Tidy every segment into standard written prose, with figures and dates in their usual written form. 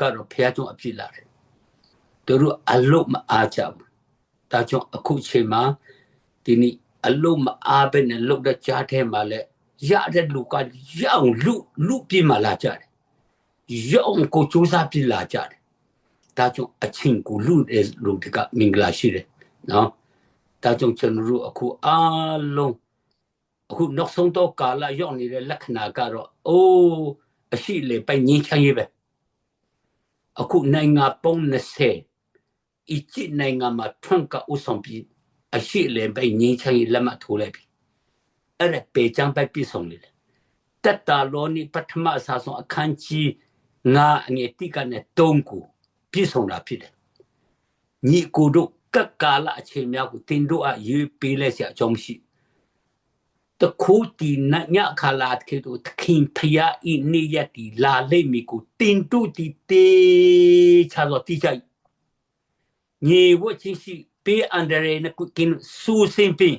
ကတော့ဖះကျုံအဖြစ်လာတယ်သူတို့အလုံးမအားကြဘူးဒါကြောင့်အခုချိန်မှာဒီနေ့အလုံးမအားပဲနဲ့လုတ်တဲ့ကြားထဲမှာလဲရတဲ့လူကရအောင်လူပြင်းမှလာကြတယ်ရအောင်ကိုစူးစမ်းပြလာကြတယ်ဒါကြောင့်အချင်းကိုလူတဲ့လူတကမင်္ဂလာရှိတယ်နော်ဒါကြောင့်ကျွန်တော်တို့အခုအားလုံးအခုနောက်ဆုံးတော့ကာလရောက်နေတဲ့လက္ခဏာကတော့အိုးအရှိလေပိုင်ငင်းချရေးပဲအခုနိုင်ငံပေါင်း20အစ်နိုင်ငံမှာထွန်းကဥဆောင်ပြီးအရှိလေပိုင်ငင်းချရေးလက်မှတ်ထိုးလိုက်ပြီအဲ့ဒါပေချမ်းပိုက်ပြဆောင်နေတယ်တတလောနိပထမအစားဆုံးအခန်းကြီးငါအငယ်တိကနဲ့3ခုပြဆောင်တာဖြစ်တယ်ညီကိုတို့ကကာလအချိန်များကိုတင်တို့အရေးပေးလိုက်စရာအကြောင်းမရှိတခုတီညခလာတ်ကေတို့ခင်ဖျားဤနေရတီလာလိမ့်မီကိုတင်တို့တီတေချာတော့တိကျညီဝချင်းရှိပေးအန်ဒရနဲ့ကိုကင်းစူစင်ပင်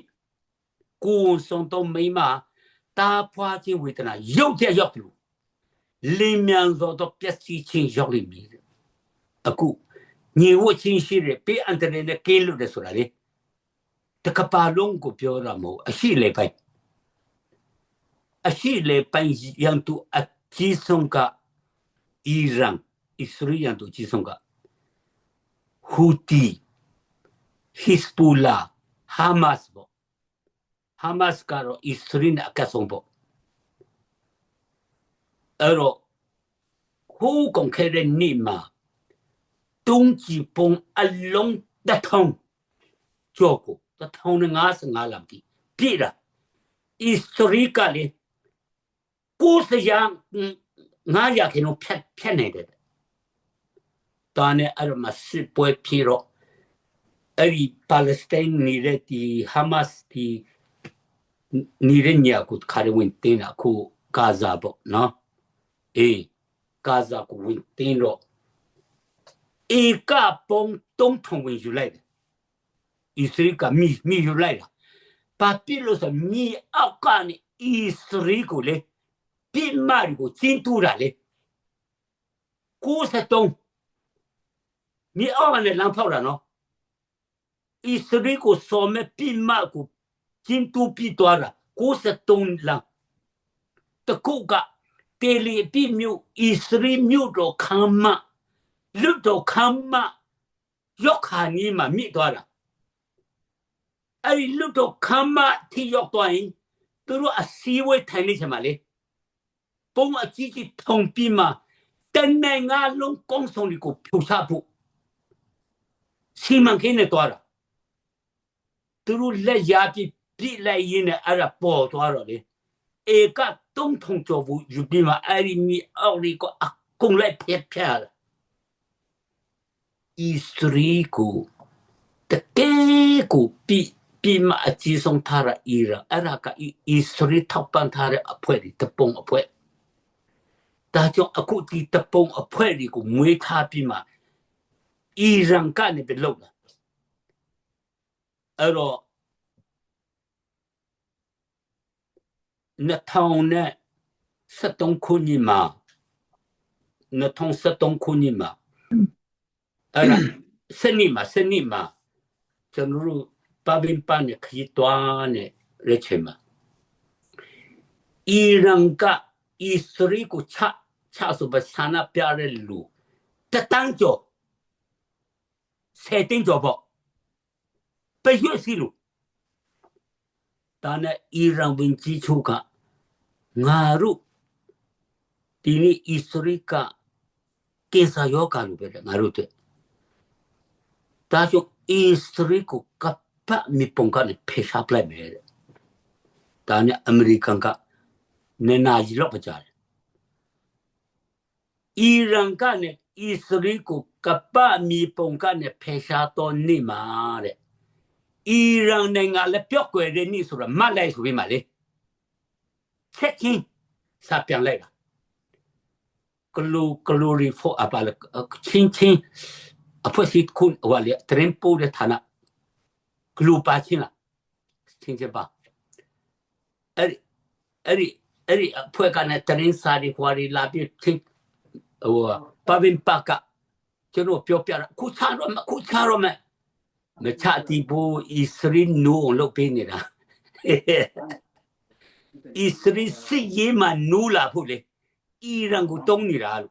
ကိုစုံတော့မိမတာဖွာချင်းဝေဒနာရုပ်တဲ့ရောက်လို့လင်းမြန်သောတော့ပျက်စီးခြင်းရောက်လိမ့်မည်အခုညီဝချင်းရှိတဲ့ပေးအန်ဒရနဲ့ကင်းလို့တယ်ဆိုတာလေတကပါလုံးကိုပြောရမို့အရှိလေပိုင်အရှိလေပိုင်ရန်သူအကြီးဆုံးကအီရန်အစ္စရေးရန်သူအကြီးဆုံးကဟူတီဟစ်ပူလာဟာမတ်စ်ပေါ့ဟာမတ်စ်ကတော့အစ္စရေးနဲ့အကဆုံးပေါ့အဲ့တော့ဟိုးကုန်ခဲ့တဲ့နေ့မှာတုံးကြည့်ပုံအလုံးတထောင်ကျော်ကို1055လမ်းပြည့်တာအစ္စရေးကလေကိုယ်စရာ900ခင်းဖြတ်နေတယ်တန်းနဲ့အဲ့မှာစစ်ပွဲဖြစ်တော့အဲ့ဒီပါလက်စတိုင်းနေတဲ့ဒီဟာမတ်စ်ဒီနေတဲ့ညကိုခါရဝင်တင်အခုဂါဇာပေါ့နော်အေးဂါဇာကိုဝင်တင်တော့ဧကပုံ3000ဝင်ယူလိုက်တယ်အစ္စရေးကမိယူလိုက်တာဘာဖြစ်လို့ဆိုမိအောက်ကနေအစ္စရေးကိုလေပြစ်မှတ်ကိုကျင်းတူတာလေ93မြေအောက်ကနေလမ်းဖောက်တာနော်အစ္စရေးကိုစော်မဲ့ပြစ်မှတ်ကိုကျင်းတူပြီးသွားတာ93လမ်းတကုတ်ကတေလီပြစ်မြို့အစ္စရေးမြို့တော်ခမ်းမလွတ်တော်ခမ်းမရောက်ခါနီးမှာမြစ်သွားတာအဲ့ဒီလွတ်တော်ခမ်းမထိရောက်သွားရင်သူတို့အစည်းအဝေးထိုင်နေချင်ပါလေပုံအကြီးကြီးထုံပြီးမှတနိုင်ငံလုံးကောင်းဆောင်တွေကိုဖြုတ်ချဖို့စီမံကိန်းနဲ့တွားတာသူတို့လက်ရပြီးပြစ်လိုက်ရင်းနဲ့အဲ့ဒါပေါ်သွားတော့လေဧက3000ကျော်ဘူးယူပြီးမှအဲ့ဒီမြေအောက်လေးကအကုန်လိုက်ဖျက်တာအစ္စရေးကိုတကယ်ကိုပြီးမှအကြီးဆုံးထားရအီရန်အဲ့ဒါကအစ္စရေးထောက်ပံ့ထားတဲ့အဖွဲ့တွေတပုံအဖွဲ့ဒါကြောင့်အခုဒီတပုံအဖွဲ့တွေကိုမွေးထားပြီးမှအီရန်ကနေပြလုပ်တာအဲ့တော့2013ခုနှစ်မှာအဲ့ဒါစနေမှာကျွန်တော်တို့ပါပင်ပန်းနဲ့ခရီးသွားနဲ့ရချင်မှာအီရန်ကအစ္စရေးကိုချဆိုပါဆန္ဒပြတဲ့လူတန်းကျော်10တင်းကျော်ပေါ့ပဲရွှေ့စီလို့ဒါနဲ့အီရန်ဝင်ကြီးချုပ်ကငါတို့ဒီနေ့အစ္စရေးကကင်ဆာရောဂါလို့ပဲငါတို့တဲ့ဒါကြောင့်အစ္စရေးကိုကပ်ပတ်မိပုံကနေဖယ်ရှားပလိုက်မယ်တဲ့ဒါနဲ့အမေရိကန်ကနေနာကြီးလောက်ပါကြတယ်အီရန်ကနဲ့အစ္စရေးကိုကပ်ပတ်မိပုံကနေဖယ်ရှားတော့နေမှာတဲ့အီရန်နိုင်ငံလည်းပြော့ကွယ်တဲ့နေ့ဆိုတာမတ်လိုက်ဆိုပြီးမှလေချက်ချင်းစပြန်လိုက်တာကလိုရီဖို့အပါလချင်းအဖွဲ့အစည်းခုဟိုလေတရင်ပိုတဲ့ဌာနကလိုပါချင်းလားချင်းပါအဲ့ဒီအဖွဲ့ကလည်းတရင်စာရီခွာရီလာပြီးချင်းဟို Pavin Paka, Jono Piopia, Kucharome, Mechati Bo Isri no Lopinira. Isri Siyema Nula Pule, Irangu Tonira.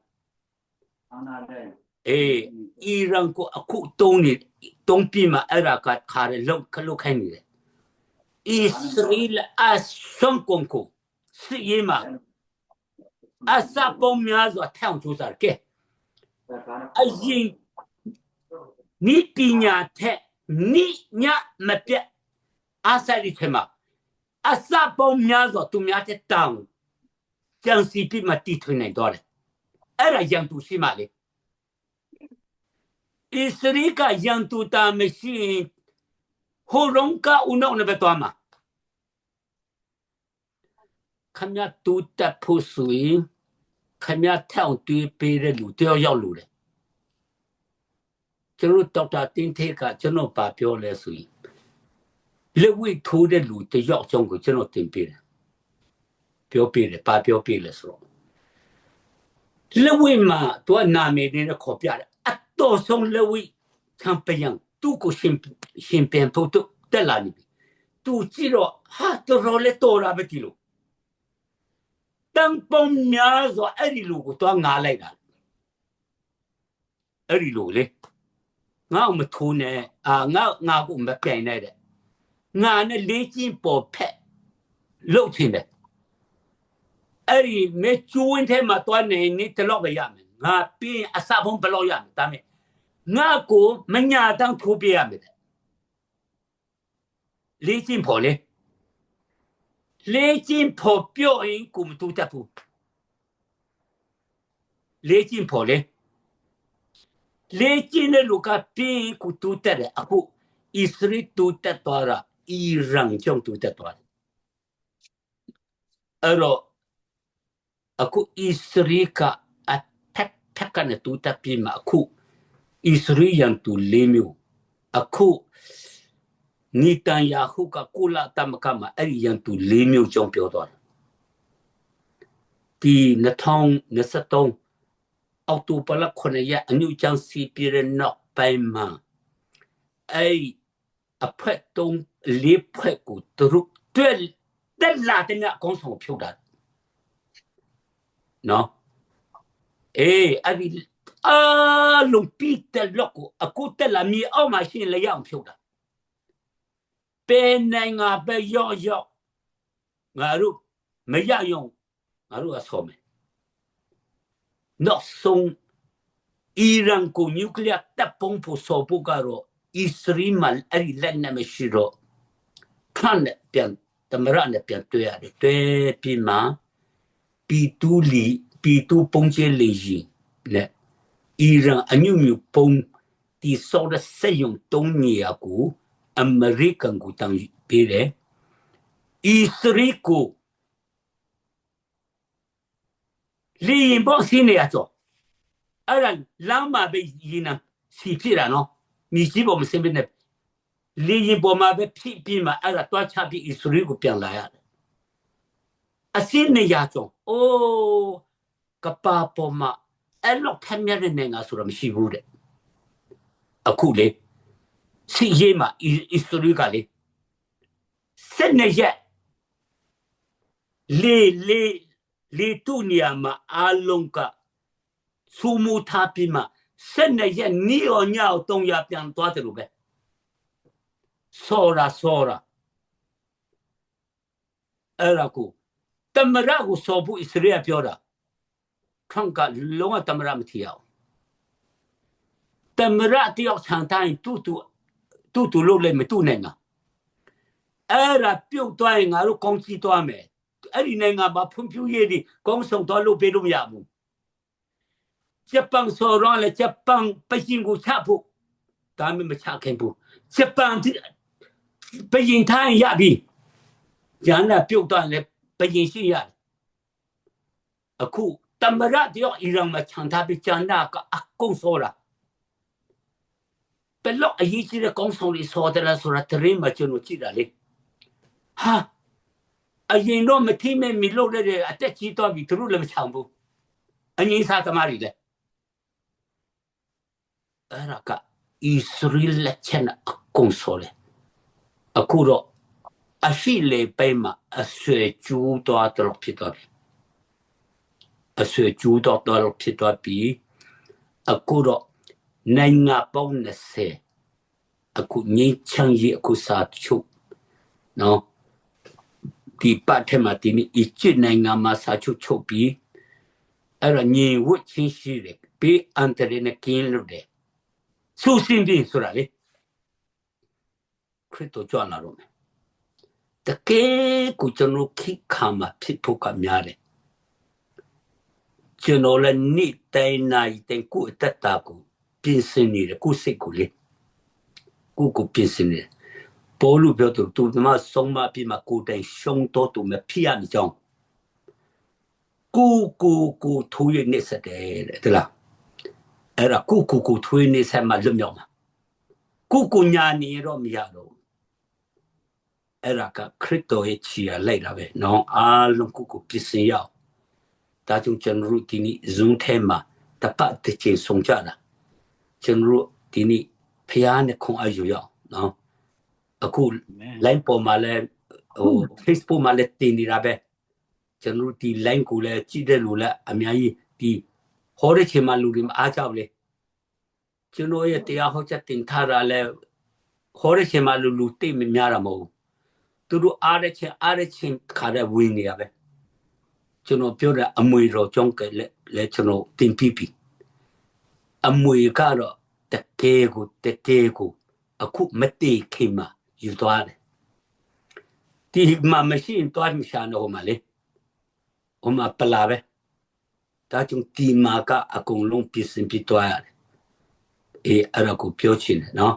Irangu Aku Toni, Tompima Eraka Kare Lokanile. Israel as Sonkonko, Siyema. Asa Pomiazo a town to Sarke. I think ni pinya te ni nya mapia asa di tema. Asa Pomiazo to Miate town. Jang CP Mati $29. Era young to Simale. Israel young to ta machine. Horonka uno nevetoma. Kamya tuta pusui, kamya town to pay the Luteo Yolule. General Doctor Tinteka, General Papio Lesui. Lewi to the Lute York Jongo, General Timpire. Pio Pire, Papio Piles. Lewi ma, to a name in a copia. At those on Lewi, Campayan, Tuco Shimpan Poto, Delani. 2-0 ha to roletto rabetilo tang pom nya zo ari lu ko to nga lai da ari lu le nga ma thu ne nga ko ma pian nai de nga ne le jin po phet lou chin de ari me chuin the ma to ne ni de lo ba ya me nga pi asa phong ba lo ya me ta me nga ko ma nya tang thu pi ya me le jin po le Legend po pyo in kum tu tapu. Legend po le. Legend ne luka pi ku tu tere aku isri tu tatora irang jong tu tatora. Ero aku isri ka attack kan tu tapi ma aku isri yang tu lemu. Aku ni tan yahu ka kula tamakama ari yang tu lemu jong pyo to ti na thong na satong auto pala khone ya anu chang si pire nok pai ma ai a phet tong le phet ku tru twe de la de na kong song pyo da no ari long pi te loko aku te la mi au ma shin le yang pyo da bên này ngà bên yo ngà ru mấy ya yong ngà ru asome nó song Iran ko nuclear tapong po so po karo Israel mal ari lan na meshiro kan pian tamara na pian to ya de pi ma pi tu pong che leji le Iran anyu pong ti so da se yong tong ni aku American ko tang pire Israel ko li bo sine ya to aran lama be yina si pira no mi si bo me sembe ne li bo ma be pi ma ara to cha pi Israel ko pian la ya asin ne ya to o ka pa po ma elo khamya ne nga so ra mshi bu de aku le si yema Israel ka le set ne ya le tu nia ma alonka sumu tapima set ne ya ni o nya o tong ya pian twa de lo be sora era ko tamara ko so bu Israel pyo da khang ka long tamara ma thi yao tamara ti yok chang tai tu lo le me tu ne nga era pyo twa nga ro kong chi twa me ari ne nga ba phum pyu ye di kong song twa lo pe lo ya bu Japan so ron le Japan pa yin ku cha bu ta me ma cha khen bu Japan ti pa yin tai ya bi yan na pyo twa le pa yin shi ya aku tamara ti yok Iran ma chang ta bi chan na ka akong so la pe lo a yi chi le kong song li so de la so ra tre ma chuno chi da le ha a yin no ma thi me mi lo de a te chi to bi tru le ma chang bu a yin sa ta ma ri le အဲ့ဒါကဣသရေလချက်နဲ့အကုန်ဆိုလေအခုတော့အရှိလေပိမှာအဆွေကျူးတော်တော်ဖြစ်သွားပြီအဆွေကျူးတော်တော်ဖြစ်သွားပြီအခုတော့နိုင်ငံပေါင်း20အခုငင်းချမ်းကြီးအခုစာချုပ်နော်ဒီပတ်ထက်မှာဒီနေ့အစ်ချစ်နိုင်ငံမှာစာချုပ်ချုပ်ပြီးအဲ့တော့ညီဝတ်ချင်းရှိတယ်ပေးအန်တရနဲ့ကင်းလို့တယ်စူစင်းပြီးဆိုတာလေခရစ်တော်ကြွလာတော့မယ်တကယ်ကိုကျွန်တော်ခိခါမှာဖြစ်ဖို့ကများတယ်ကျွန်တော်လည်းနေ့တိုင်းနိုင်တိုင်းကိုအသက်တာကိုပြင်ဆင်နေတယ်ကိုစိတ်ကိုလေကိုပြင်ဆင်နေတယ်ပေါ်လို့ပြောတော့သူမဆုံးမပြီးမှကိုတိုင်ရှုံးတော့သူမဖြစ်ရမကြောင်းကိုထိုးရနေစတဲ့တဲ့လားအဲ့ဒါကိုထွေးနေဆက်မှလွတ်မြောက်မှာကိုညာနေတော့မရတော့အဲ့ဒါကခရစ်တော်ရဲ့ခြေရလိုက်တာပဲနော်အားလုံးကိုပြည့်စင်ရအောင်ဒါကြောင့်ကျွန်တော်တို့ဒီနေ့ Zoom ထဲမှာတပတ်တစ်ချိန်ဆုံးကြတာကျွန်တော်တို့ဒီနေ့ဖျားနဲ့ခွန်အားယူရအောင်နော်အခု line ပေါ်မှာလည်းFacebook မှာလည်းတင်နေတာပဲကျွန်တော်တို့ဒီ line ကိုလည်းကြည့်တဲ့လူလည်းအများကြီးဒီဟောတဲ့ချိန်မှာလူတွေမအားကြဘူးလေကျွန်တော်ရဲ့တရားဟောချက်တင်ထားတာလဲခေါ်တဲ့ချိန်မှာလူတိတ်မများတာမဟုတ်ဘူးသူတို့အားတဲ့ချင်းခါတဲ့ဝင်နေရပဲကျွန်တော်ပြောတဲ့အမွေတော်ကြောင့်ကလဲကျွန်တော်တင်ပြပြီအမွေကတော့တကယ်ကိုအခုမတိခင်မှာယူသွားတယ်ဒီမှာမရှိရင်တွားမရှာတော့မှာလေဟိုမှာပလာပဲဒါကြောင့်ဒီမှာကအကုန်လုံးပြင်ဆင်ပြီးတွားရတယ်အဲ့ဒါကိုပြောချင်တယ်နော်